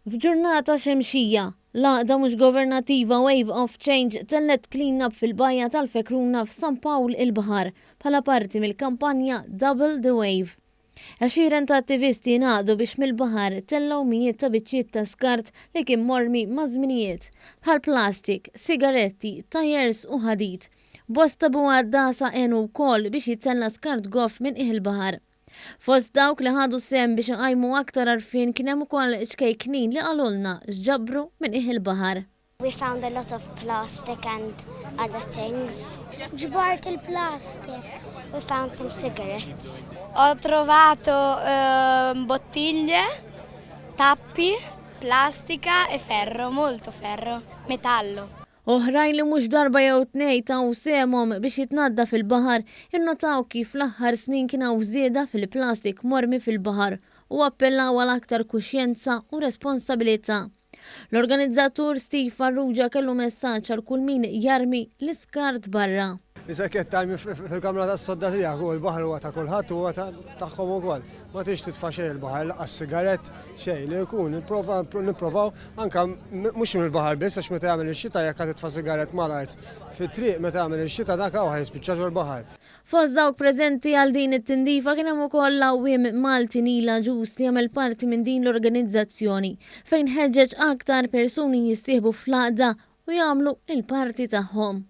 F'ġurnata xemxija, l-għaqda mhux governattiva Wave of Change tellgħet clean-up fil-Bajja Tal-Fekruna f'Pawl il-Baħar bħala parti mill-kampanja Double the Wave. Għexieren ta' attivisti ngħaqdu biex mill-baħar tellgħu mijiet ta' biċċiet ta' skart li kien mormi maż-żminijiet bħal-plastik, sigaretti, tajers u ħadid. Bosta buħaddasa għenu wkoll biex jittella skart goff minn il-baħar. Fost dawk li ħadu sem biex jqajmu aktar arfin kien hemm ukoll ċkejknin li qalulna x'ġabru minn il-baħar. We found a lot of plastic and other things. Ġbart il-plastic. We found some cigarettes. Ho trovato bottiglie, tappi, plastica e ferro, molto ferro, metallo. Oħrajn li mhux darba jew tnejn taw semhom biex jitnadda fil-baħar innotaw kif fl-aħħar snin kien hawn żieda fil-plastik mormi fil-baħar u appellaw għal aktar kuxjenza u responsabilità. L-organizzatur Steve Farrugia kellu messaġġ għal kull min jarmi l-iskart barra. Isekket tajmi fil-kamra tas-sodda tiegħek u l-baħar huwa ta' kulħadd huwa tagħhom ukoll. Ma tix titfa' xejn il-baħar laqas sigarett xejn li jkun nipprovaw anke mhux mill-baħar biss għax meta jagħmel ix-xita jekk titfa' sigarett mal-art fit-triq meta jagħmel ix-xita dak hawn ħajspiċċa ġol-baħar. Fost dawk preżenti għal din it-tindifa kien hemm ukoll l-għawiem Malti Nila Ġus li jagħmel parti minn din l-organizzazzjoni fejn ħeġġeġ aktar persuni jissieħbu fl-għaqda u jagħmlu il-parti tagħhom.